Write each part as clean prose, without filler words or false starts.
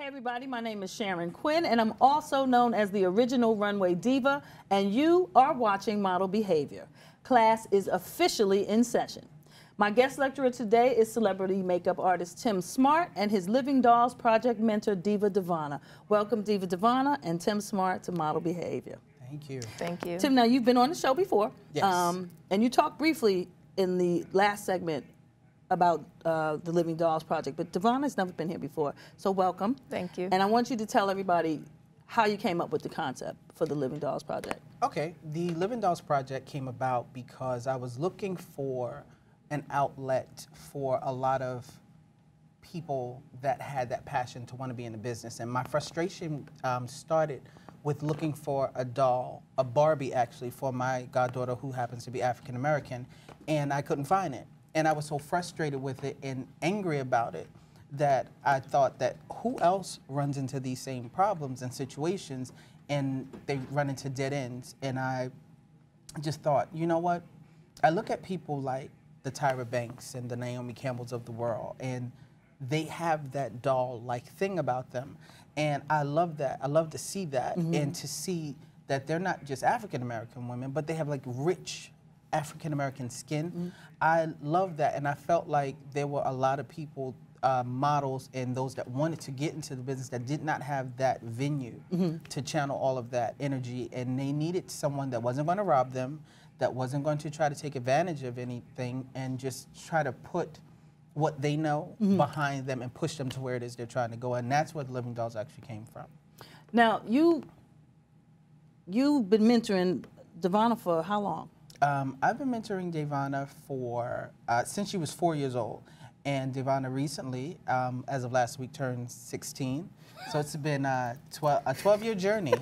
Everybody, my name is Sharon Quinn, and I'm also known as the original Runway Diva, and you are watching Model Behavior. Class is officially in session. My guest lecturer today is celebrity makeup artist TimSmart and his Living Dolls project mentor, Diva Davanna. Welcome, Diva Davanna and TimSmart, to Model Behavior. Thank you. Thank you. Tim, now you've been on the show before. Yes. And you talked briefly in the last segment about the Living Dolls project, but Davanna's never been here before, so welcome. Thank you. And I want you to tell everybody how you came up with the concept for the Living Dolls project. Okay, the Living Dolls project came about because I was looking for an outlet for a lot of people that had that passion to want to be in the business, and my frustration started with looking for a doll, a Barbie actually, for my goddaughter who happens to be African American, and I couldn't find it. And I was so frustrated with it and angry about it that I thought that who else runs into these same problems and situations and they run into dead ends. And I just thought, you know what? I look at people like the Tyra Banks and the Naomi Campbells of the world, and they have that doll-like thing about them. And I love that. I love to see that, and to see that they're not just African-American women, but they have like rich African-American skin. I love that, and I felt like there were a lot of people, models and those that wanted to get into the business that did not have that venue to channel all of that energy, and they needed someone that wasn't going to rob them, that wasn't going to try to take advantage of anything, and just try to put what they know behind them and push them to where it is they're trying to go, and that's where the Living Dolls actually came from. Now, you've been mentoring Davanna for how long? I've been mentoring Davanna for since she was 4 years old, and Davanna recently, as of last week, turned 16. So it's been a 12-year journey.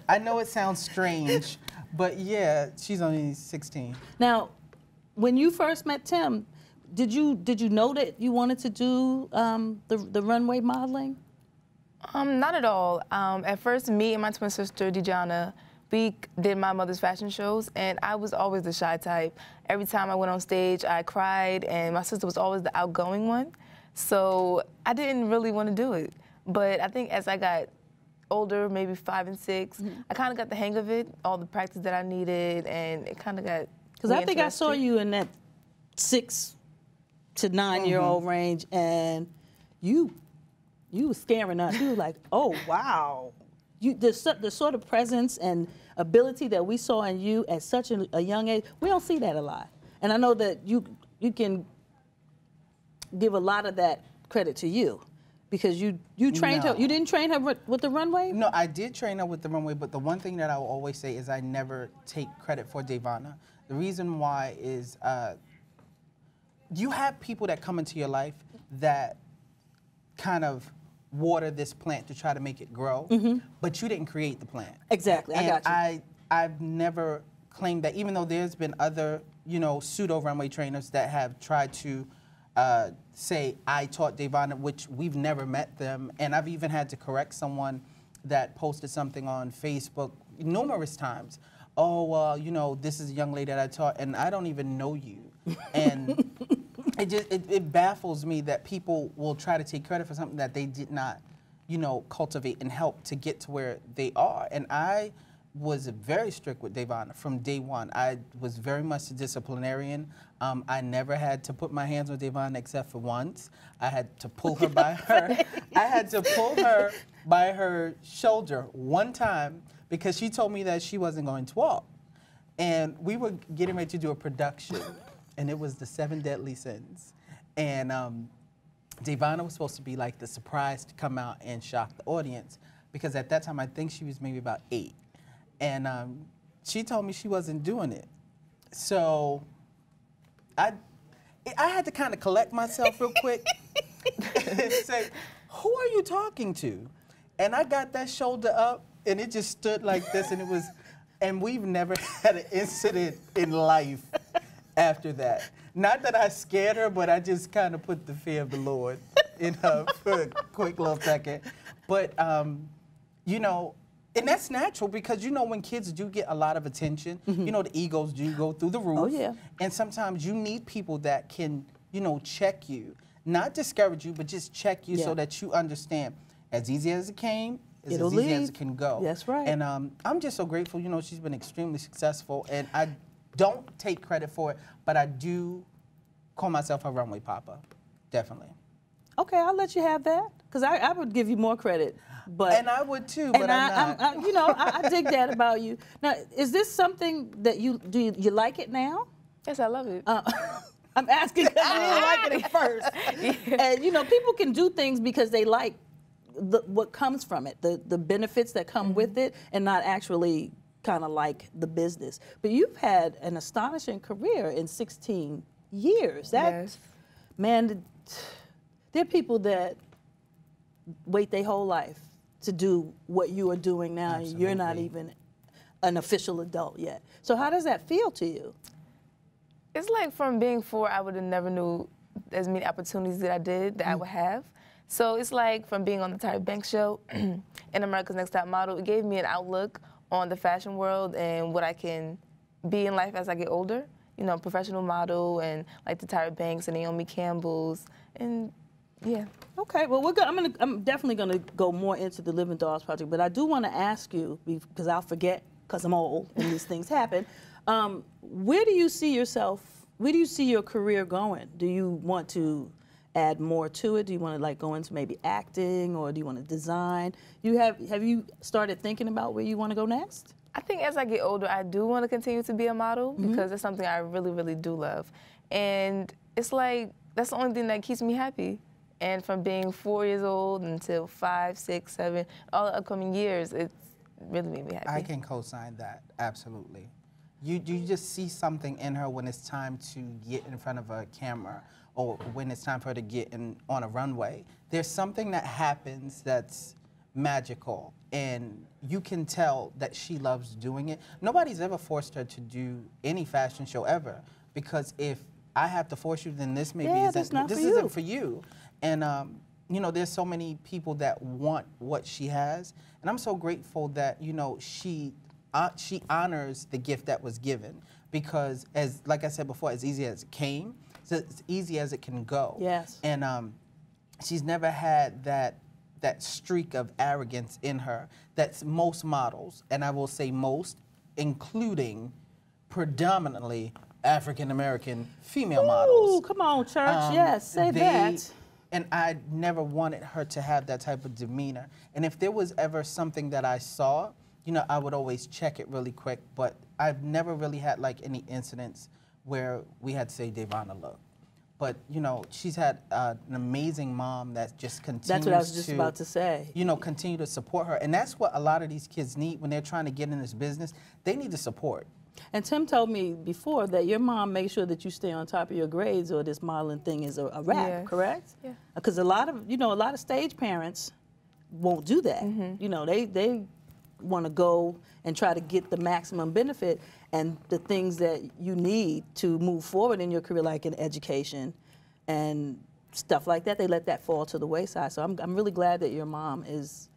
I know it sounds strange, but yeah, she's only 16. Now, when you first met Tim, did you know that you wanted to do the runway modeling? Not at all. At first, me and my twin sister, Dijana, we did my mother's fashion shows, and I was always the shy type. Every time I went on stage, I cried, and my sister was always the outgoing one. So I didn't really want to do it. But I think as I got older, maybe 5 and 6, I kind of got the hang of it, all the practice that I needed, and it kind of got. Because I think I saw you in that 6 to 9-year-old range, and you were scaring us. You were like, oh, wow. The sort of presence and ability that we saw in you at such a young age, we don't see that a lot. And I know that you can give a lot of that credit to you, because you trained her. You didn't train her with the runway? No, I did train her with the runway, but the one thing that I will always say is I never take credit for Davanna. The reason why is you have people that come into your life that kind of water this plant to try to make it grow, but you didn't create the plant. Exactly, and I got you. I've never claimed that, even though there's been other, pseudo runway trainers that have tried to say, I taught Davanna, which we've never met them, and I've even had to correct someone that posted something on Facebook numerous times. Oh, well, this is a young lady that I taught, and I don't even know you. And it baffles me that people will try to take credit for something that they did not, cultivate and help to get to where they are. And I was very strict with Davanna from day one. I was very much a disciplinarian. I never had to put my hands on Davanna except for once. I had to pull her by her. I had to pull her by her shoulder one time because she told me that she wasn't going to walk. And we were getting ready to do a production, and it was the 7 Deadly Sins. And Davanna was supposed to be like the surprise to come out and shock the audience, because at that time I think she was maybe about 8. And she told me she wasn't doing it. So I had to kind of collect myself real quick and say, who are you talking to? And I got that shoulder up, and it just stood like this, and it was, and we've never had an incident in life after that. Not that I scared her, but I just kind of put the fear of the Lord in her for a quick little second. But, you know, and that's natural because, you know, when kids do get a lot of attention, you know, the egos do go through the roof. Oh, yeah. And sometimes you need people that can, you know, check you. Not discourage you, but just check you so that you understand. As easy as it came, is as easy as it can go. That's right. And I'm just so grateful. You know, she's been extremely successful, and I don't take credit for it, but I do call myself a runway papa, definitely. Okay, I'll let you have that, because I would give you more credit. But and I would too, but I'm not. you know, I dig that about you. Now, is this something that you like it now? Yes, I love it. I'm asking because I didn't like it at first. And you know, people can do things because they like what comes from it, the benefits that come with it, and not actually kind of like the business. But you've had an astonishing career in 16 years. That, man, there are people that wait their whole life to do what you are doing now. Absolutely. You're not even an official adult yet. So how does that feel to you? It's like from being 4, I would have never knew as many opportunities that I did that I would have. So it's like from being on the Tyra Banks show and America's Next Top Model, it gave me an outlook on the fashion world and what I can be in life as I get older. You know, professional model and like the Tyra Banks and Naomi Campbell's, and yeah. Okay, well, I'm definitely gonna go more into the Living Dolls project, but I do want to ask you, because I'll forget because I'm old and these things happen. Where do you see yourself? Where do you see your career going? Do you want to add more to it? Do you want to like go into maybe acting, or do you want to design? Have you started thinking about where you want to go next? I think as I get older, I do want to continue to be a model because it's something I really, really do love. And it's like, that's the only thing that keeps me happy. And from being 4 years old until 5, 6, 7, all the upcoming years, it's really made me happy. I can co-sign that, absolutely. You just see something in her when it's time to get in front of a camera or when it's time for her to get on a runway. There's something that happens that's magical, and you can tell that she loves doing it. Nobody's ever forced her to do any fashion show ever, because if I have to force you, then this maybe isn't for you. And you know, there's so many people that want what she has, and I'm so grateful that, you know, she honors the gift that was given, because like I said before, as easy as it came, so as easy as it can go. Yes. And she's never had that streak of arrogance in her that's most models, and I will say most, including predominantly African-American female models. Come on, church. Yes, say that. And I never wanted her to have that type of demeanor. And if there was ever something that I saw, you know, I would always check it really quick, but I've never really had like any incidents where we had to say, Davanna, look. But, you know, she's had an amazing mom that just continues to... That's what I was just about to say. You know, continue to support her. And that's what a lot of these kids need when they're trying to get in this business. They need the support. And Tim told me before that your mom makes sure that you stay on top of your grades, or this modeling thing is a wrap, correct? Yeah. Because a lot of stage parents won't do that. You know, they want to go and try to get the maximum benefit, and the things that you need to move forward in your career, like in education and stuff like that, they let that fall to the wayside. So I'm really glad that your mom is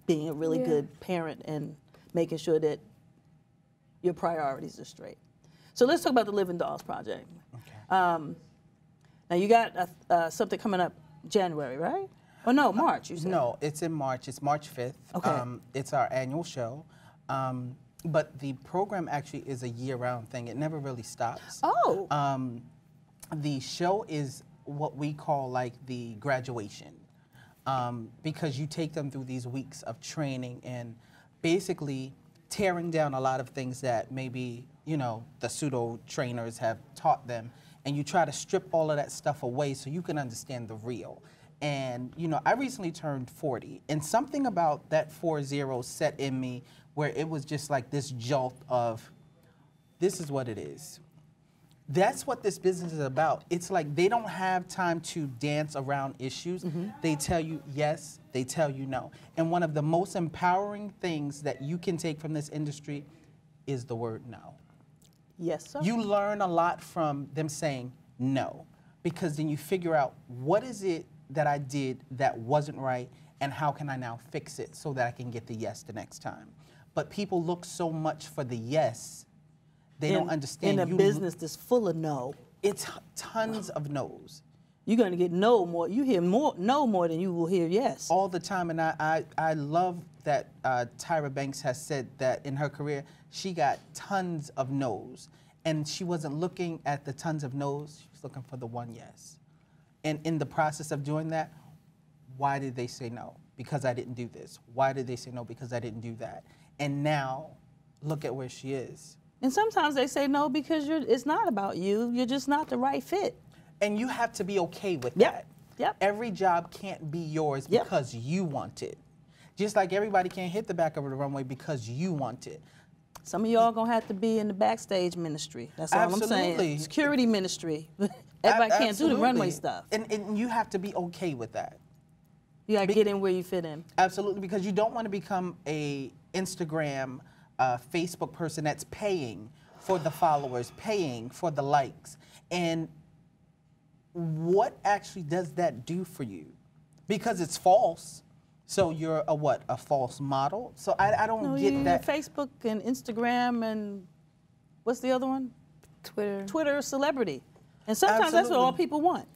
being a really good parent and making sure that your priorities are straight. So let's talk about the Living Dolls project. Okay. Now you got something coming up January, right? Oh no, March, you said. No, it's in March. It's March 5th. Okay. It's our annual show. But the program actually is a year-round thing. It never really stops. Oh. The show is what we call like the graduation, because you take them through these weeks of training and basically tearing down a lot of things that maybe, you know, the pseudo trainers have taught them, and you try to strip all of that stuff away so you can understand the real. And, you know, I recently turned 40, and something about that 40 set in me where it was just like this jolt of, this is what it is. That's what this business is about. It's like they don't have time to dance around issues. They tell you yes, they tell you no. And one of the most empowering things that you can take from this industry is the word no. Yes, sir. You learn a lot from them saying no, because then you figure out what is it that I did that wasn't right and how can I now fix it so that I can get the yes the next time. But people look so much for the yes, they don't understand. In a business that's full of no. It's tons of no's. You're going to get no more. You hear more no more than you will hear yes. All the time, and I love that Tyra Banks has said that in her career, she got tons of no's. And she wasn't looking at the tons of no's, she was looking for the one yes. And in the process of doing that, why did they say no? Because I didn't do this. Why did they say no? Because I didn't do that. And now, look at where she is. And sometimes they say no because it's not about you. You're just not the right fit. And you have to be okay with Yep. that. Yep. Every job can't be yours Yep. because you want it. Just like everybody can't hit the back of the runway because you want it. Some of y'all gonna have to be in the backstage ministry. That's all I'm Absolutely. saying. Security ministry. Everybody can't do the Absolutely. runway stuff. And you have to be okay with that. You gotta get in where you fit in. Absolutely, because you don't want to become a Instagram, Facebook person that's paying for the followers, paying for the likes. And what actually does that do for you? Because it's false. So you're a what? A false model? So I don't get that. Facebook and Instagram and what's the other one? Twitter. Twitter celebrity. And sometimes that's what Absolutely. all people want.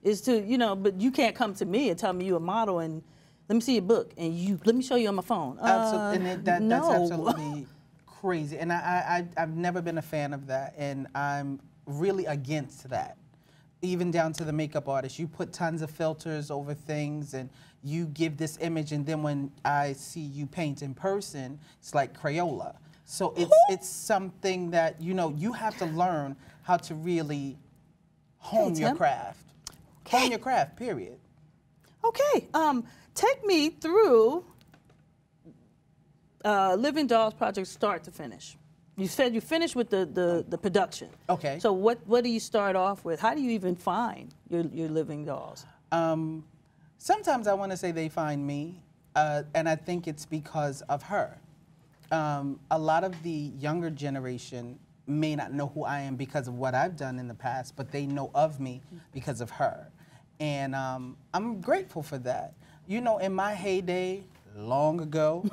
Is to, but you can't come to me and tell me you're a model and let me see your book and let me show you on my phone. Absolutely, and that's no. absolutely crazy. And I've never been a fan of that, and I'm really against that. Even down to the makeup artist, you put tons of filters over things and you give this image, and then when I see you paint in person, it's like Crayola. So it's something that, you have to learn how to really hone your craft. Hone your craft, period. Okay, take me through Living Dolls project start to finish. You said you finished with the production. Okay. So what do you start off with? How do you even find your Living Dolls? Sometimes I want to say they find me, and I think it's because of her. A lot of the younger generation may not know who I am because of what I've done in the past, but they know of me because of her. And I'm grateful for that. In my heyday, long ago,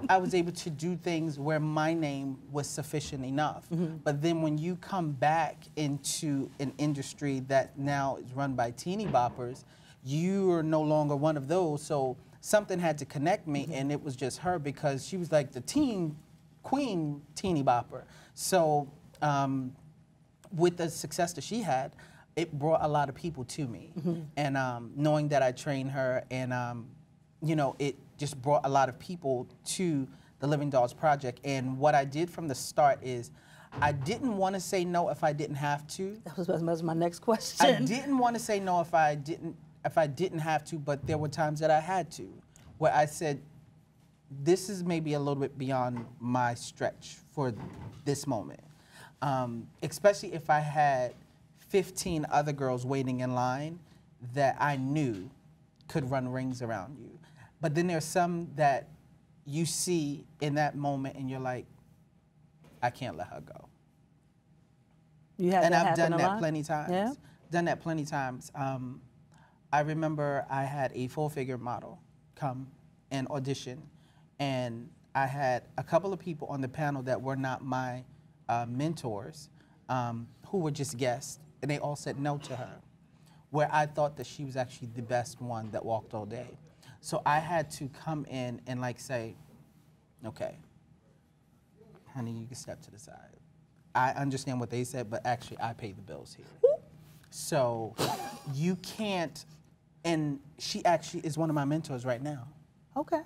I was able to do things where my name was sufficient enough. But then when you come back into an industry that now is run by teeny boppers, you are no longer one of those. So something had to connect me, and it was just her because she was like the teen queen teeny bopper. So with the success that she had, it brought a lot of people to me. And knowing that I trained her, and it just brought a lot of people to the Living Dolls project. And what I did from the start is I didn't want to say no if I didn't have to. That was my next question. I didn't want to say no if I didn't have to, but there were times that I had to, where I said, this is maybe a little bit beyond my stretch for this moment. Especially if I had 15 other girls waiting in line that I knew could run rings around you. But then there's some that you see in that moment and you're like, I can't let her go. You had and that I've done happen a that lot? plenty times. Yeah? Done that plenty times. I remember I had a full-figure model come and audition, and I had a couple of people on the panel that were not my mentors, who were just guests, and they all said no to her, where I thought that she was actually the best one that walked all day. So I had to come in and say, okay, honey, you can step to the side. I understand what they said, but actually I pay the bills here. So you can't, and she actually is one of my mentors right now. Okay.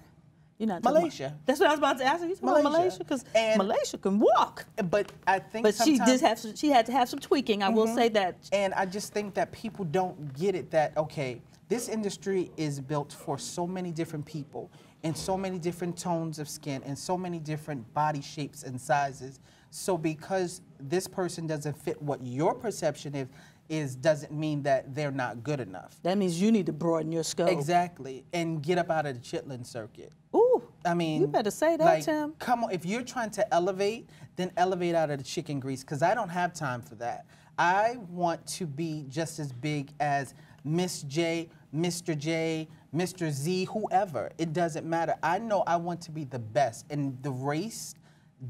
You're not Malaysia. That's what I was about to ask you. You talking about Malaysia? Because Malaysia can walk. But I think But she had to have some tweaking, I will say that. And I just think that people don't get it that, okay, this industry is built for so many different people and so many different tones of skin and so many different body shapes and sizes. So because this person doesn't fit what your perception is doesn't mean that they're not good enough. That means you need to broaden your scope. Exactly, and get up out of the chitlin circuit. Ooh, I mean, you better say that, like, Tim. Come on, if you're trying to elevate, then elevate out of the chicken grease, because I don't have time for that. I want to be just as big as Miss J, Mr. Z, whoever. It doesn't matter. I know I want to be the best, and the race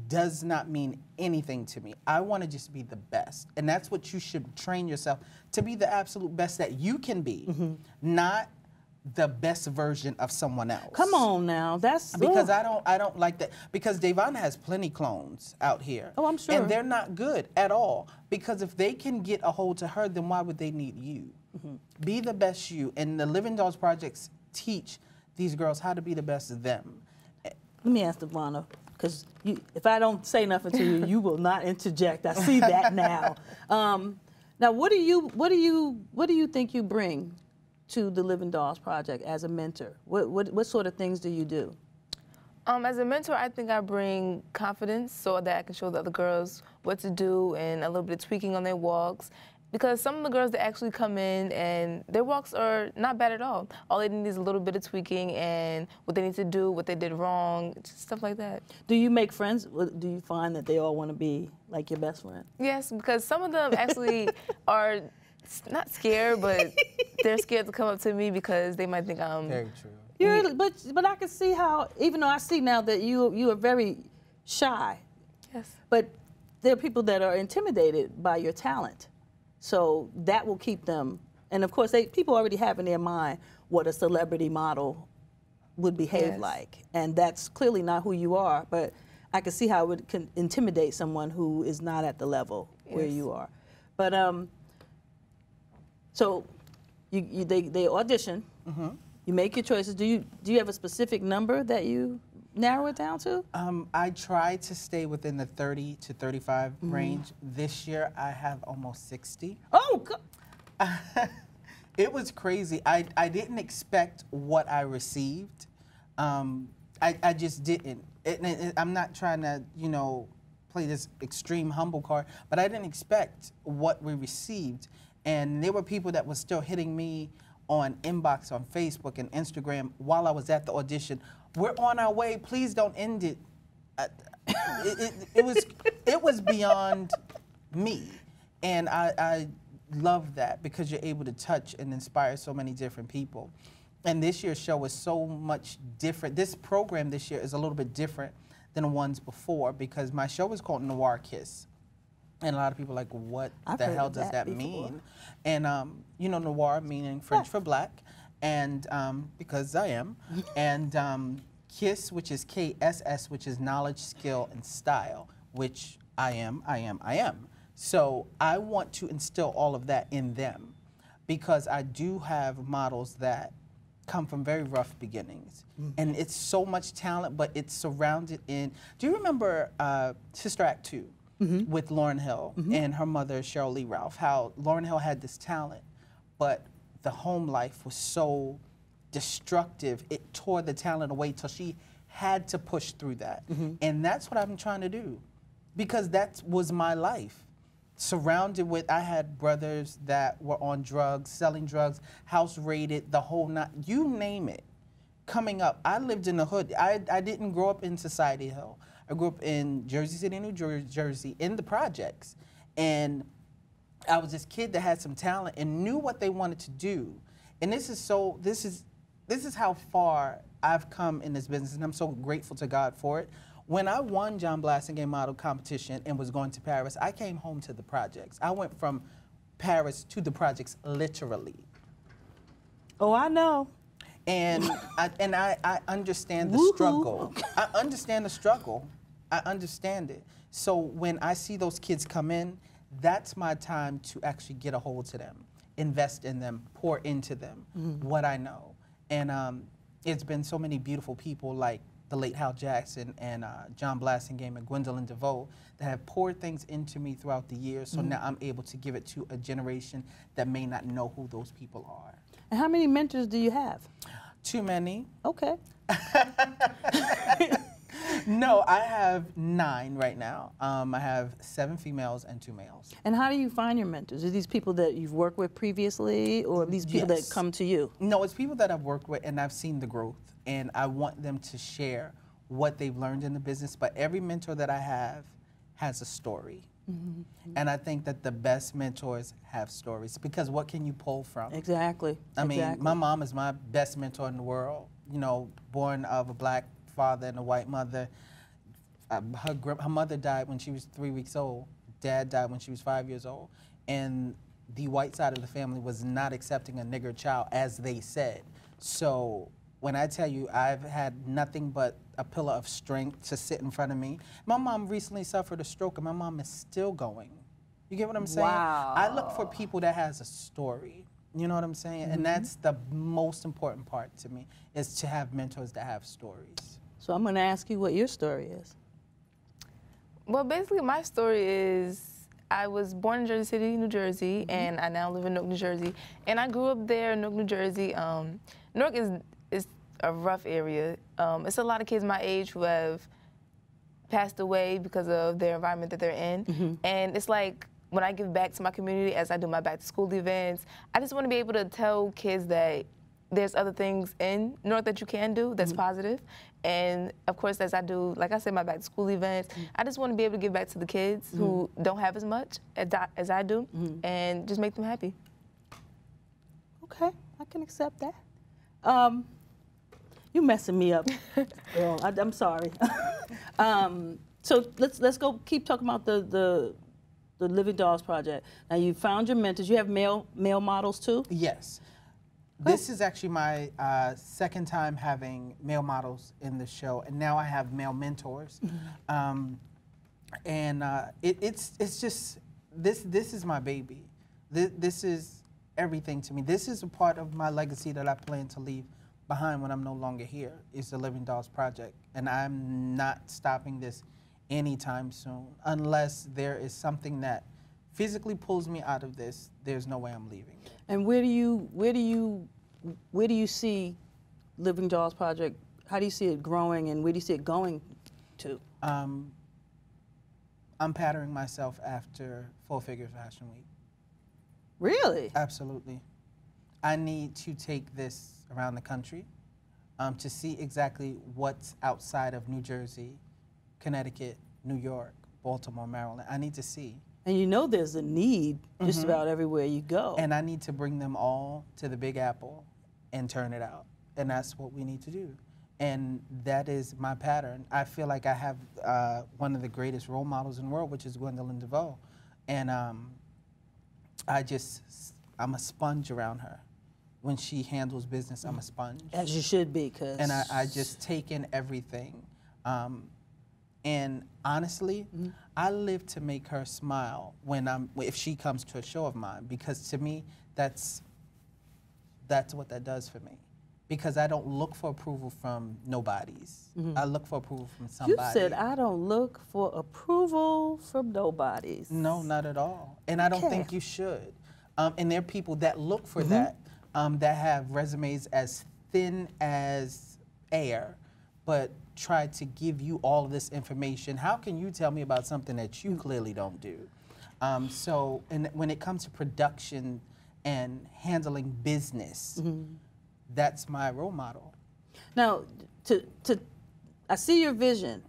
does not mean anything to me. I want to just be the best, and that's what you should train yourself to be, the absolute best that you can be, not the best version of someone else. Come on now, that's because I don't like that, because Davanna has plenty clones out here. Oh, I'm sure. And they're not good at all, because if they can get a hold to her, then why would they need you? Be the best you, and the Living Dolls projects teach these girls how to be the best of them. Let me ask Davanna, because if I don't say nothing to you, you will not interject. I see that now. Now, what do you think you bring to the Living Dolls project as a mentor? What sort of things do you do? As a mentor, I think I bring confidence so that I can show the other girls what to do and a little bit of tweaking on their walks. Because some of the girls that actually come in and their walks are not bad at all. All they need is a little bit of tweaking and what they need to do, what they did wrong, just stuff like that. Do you make friends? Do you find that they all want to be like your best friend? Yes, because some of them actually are not scared, but they're scared to come up to me because they might think I'm... Very true. But I can see how, even though I see now that you are very shy. Yes. But there are people that are intimidated by your talent. So that will keep them, and of course, people already have in their mind what a celebrity model would behave like, and that's clearly not who you are. But I can see how it can intimidate someone who is not at the level where you are. But so they audition, you make your choices. Do you have a specific number that you narrow it down to? I try to stay within the 30 to 35 range. This year, I have almost 60. Oh, God. It was crazy. I didn't expect what I received. I just didn't. I'm not trying to, play this extreme humble card, but I didn't expect what we received. And there were people that were still hitting me on inbox on Facebook and Instagram while I was at the audition. We're on our way. Please don't end it. It was beyond me, and I love that, because you're able to touch and inspire so many different people. And this year's show is so much different. This program this year is a little bit different than the ones before, because my show is called Noir Kiss. And a lot of people are like, what the hell does that mean? And, noir meaning French for black, and because I am. And KISS, which is KSS, which is knowledge, skill, and style, which I am. So I want to instill all of that in them, because I do have models that come from very rough beginnings. And it's so much talent, but it's surrounded in, do you remember Sister Act 2? With Lauryn Hill and her mother, Cheryl Lee Ralph, how Lauryn Hill had this talent, but the home life was so destructive, it tore the talent away till she had to push through that. And that's what I'm trying to do, because that was my life. Surrounded with, I had brothers that were on drugs, selling drugs, house raided, the whole night, you name it. Coming up, I lived in the hood. I didn't grow up in Society Hill. I grew up in Jersey City, New Jersey, in the projects. And I was this kid that had some talent and knew what they wanted to do. And this is how far I've come in this business, and I'm so grateful to God for it. When I won John Blasingame Model Competition and was going to Paris, I came home to the projects. I went from Paris to the projects, literally. Oh, I know. And I understand the struggle. I understand the struggle. I understand it. So when I see those kids come in, that's my time to actually get a hold to them, invest in them, pour into them what I know. And it's been so many beautiful people like the late Hal Jackson and John Blasingame and Gwendolyn DeVoe that have poured things into me throughout the years. So now I'm able to give it to a generation that may not know who those people are. And how many mentors do you have? Too many. Okay. No, I have 9 right now. I have 7 females and 2 males. And how do you find your mentors? Are these people that you've worked with previously, or these people that come to you? No, it's people that I've worked with and I've seen the growth, and I want them to share what they've learned in the business. But every mentor that I have has a story. And I think that the best mentors have stories, because what can you pull from? Exactly. I mean, my mom is my best mentor in the world. You know, born of a black father and a white mother. Her mother died when she was 3 weeks old. Dad died when she was 5 years old. And the white side of the family was not accepting a nigger child, as they said. So when I tell you I've had nothing but a pillar of strength to sit in front of me. My mom recently suffered a stroke, and my mom is still going. You get what I'm saying? Wow. I look for people that has a story. You know what I'm saying? And that's the most important part to me, is to have mentors that have stories. So I'm going to ask you what your story is. Well, basically, my story is I was born in Jersey City, New Jersey, and I now live in Newark, New Jersey. And I grew up there in Newark, New Jersey. Newark is a rough area. It's a lot of kids my age who have passed away because of their environment that they're in. And it's like, when I give back to my community, as I do my back-to-school events, I just want to be able to tell kids that there's other things in Newark that you can do that's positive. And of course, as I do, like I said, my back-to-school events, I just want to be able to give back to the kids who don't have as much as I do, and just make them happy. Okay, I can accept that. You messing me up, girl. I'm sorry. So let's go keep talking about the Living Dolls Project. Now, you found your mentors. You have male models too? Yes. This is actually my second time having male models in the show, and now I have male mentors. It's just, this is my baby. This is everything to me. This is a part of my legacy that I plan to leave behind when I'm no longer here, is the Living Dolls Project. And I'm not stopping this anytime soon, unless there is something that physically pulls me out of this. There's no way I'm leaving it. And where do you see Living Dolls Project? How do you see it growing, and where do you see it going to? I'm patterning myself after Full Figure Fashion Week. Really? Absolutely. I need to take this around the country to see exactly what's outside of New Jersey, Connecticut, New York, Baltimore, Maryland. I need to see. And you know there's a need just about everywhere you go. And I need to bring them all to the Big Apple and turn it out. And that's what we need to do. And that is my pattern. I feel like I have one of the greatest role models in the world, which is Gwendolyn DeVoe. And I'm a sponge around her. When she handles business, I'm a sponge. As you should be, cause. And I just take in everything. And honestly, I live to make her smile if she comes to a show of mine, because to me, that's what that does for me. Because I don't look for approval from nobodies. I look for approval from somebody. You said, I don't look for approval from nobodies. No, not at all. And I don't think you should. And there are people that look for that, that have resumes as thin as air, but try to give you all of this information. How can you tell me about something that you clearly don't do? So, and when it comes to production and handling business, that's my role model. Now, I see your vision.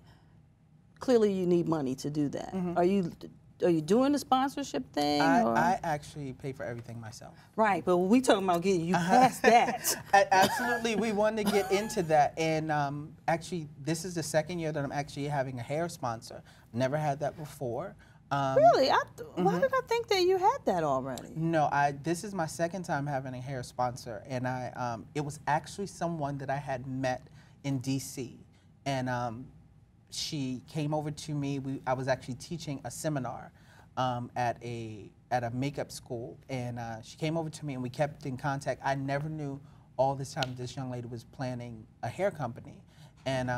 Clearly, you need money to do that. Are you doing the sponsorship thing? I actually pay for everything myself. Right, but we talking about getting you past that. Absolutely, we wanted to get into that. And actually, this is the second year that I'm actually having a hair sponsor. Never had that before. Really? Why did I think that you had that already? No, this is my second time having a hair sponsor. And it was actually someone that I had met in DC. And she came over to me. I was actually teaching a seminar at a makeup school, and she came over to me, and we kept in contact. I never knew all this time this young lady was planning a hair company. And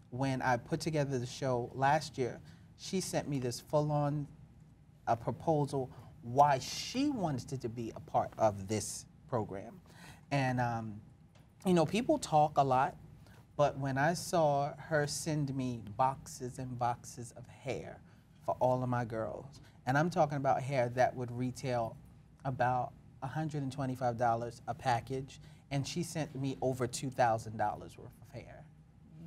when I put together the show last year, she sent me this full-on proposal why she wanted to be a part of this program. And you know, people talk a lot, But when I saw her send me boxes and boxes of hair for all of my girls, and I'm talking about hair that would retail about $125 a package, and she sent me over $2,000 worth of hair.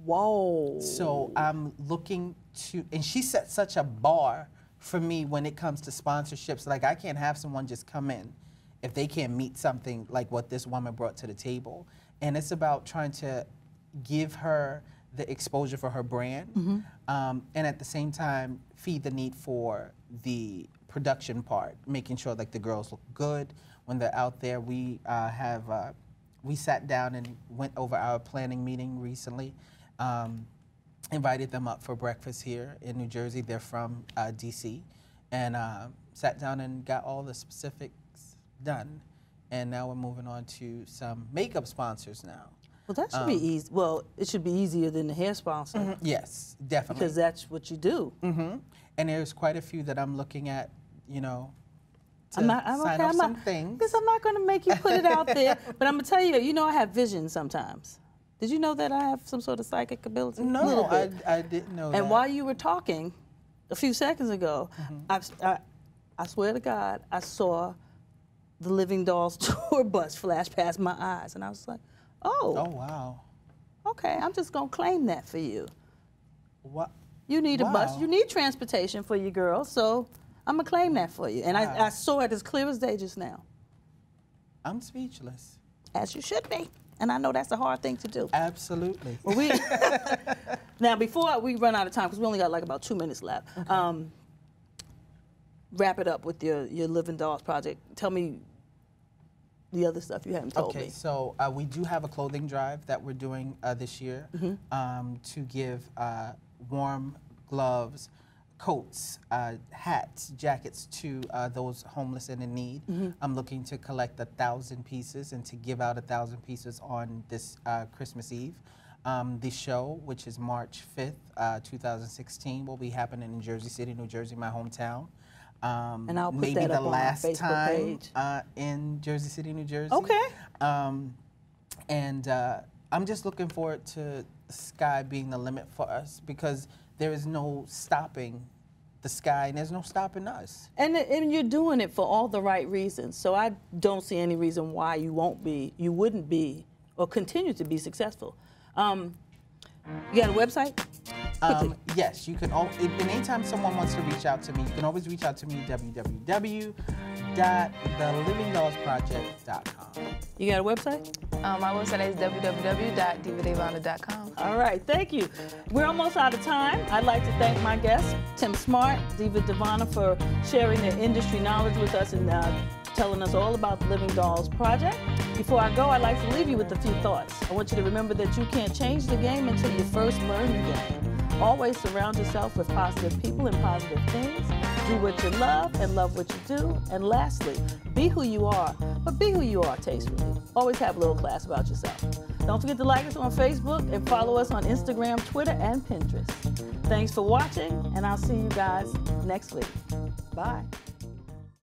Whoa. So I'm looking to, and she set such a bar for me when it comes to sponsorships. Like, I can't have someone just come in if they can't meet something like what this woman brought to the table. And it's about trying to give her the exposure for her brand, and at the same time feed the need for the production part, making sure like the girls look good when they're out there. We we sat down and went over our planning meeting recently, invited them up for breakfast here in New Jersey. They're from DC, and sat down and got all the specifics done. And now we're moving on to some makeup sponsors now. Well, that should be easy. Well, it should be easier than the hair sponsor. Yes, definitely. Because that's what you do. And there's quite a few that I'm looking at, you know, to I'm sign off some things. Because I'm not going to make you put it out there. But I'm going to tell you, you know, I have vision sometimes. Did you know that I have some sort of psychic ability? No, I didn't know that. And while you were talking a few seconds ago, I swear to God, I saw the Living Dolls tour bus flash past my eyes. And I was like, oh, wow. Okay, I'm just gonna claim that for you. What? You need a bus, you need transportation for your girls, so I'm gonna claim that for you. And I saw it as clear as day just now. I'm speechless. As you should be. And I know that's a hard thing to do. Absolutely. Well, now, before we run out of time, because we only got like about 2 minutes left, wrap it up with your Living Dolls project. Tell me the other stuff you haven't told me. Okay, so we do have a clothing drive that we're doing this year to give warm gloves, coats, hats, jackets to those homeless and in need. I'm looking to collect 1,000 pieces and to give out 1,000 pieces on this Christmas Eve. The show, which is March 5th, 2016, will be happening in Jersey City, New Jersey, my hometown. And I'll put maybe that the up on last our Facebook time page. In Jersey City, New Jersey. Okay. And I'm just looking forward to the sky being the limit for us, because there is no stopping the sky and there's no stopping us. And you're doing it for all the right reasons. So I don't see any reason why you wouldn't be, or continue to be successful. You got a website? Yes, you can. Anytime someone wants to reach out to me, you can always reach out to me at www.thelivingdollsproject.com. You got a website? My website is www.DivaDavanna.com. All right, thank you. We're almost out of time. I'd like to thank my guests, TimSmart, DivaDavanna, for sharing their industry knowledge with us and telling us all about the Living Dolls Project. Before I go, I'd like to leave you with a few thoughts. I want you to remember that you can't change the game until you first learn the game. Always surround yourself with positive people and positive things. Do what you love and love what you do. And lastly, be who you are, but be who you are tastefully. Always have a little class about yourself. Don't forget to like us on Facebook and follow us on Instagram, Twitter, and Pinterest. Thanks for watching, and I'll see you guys next week. Bye.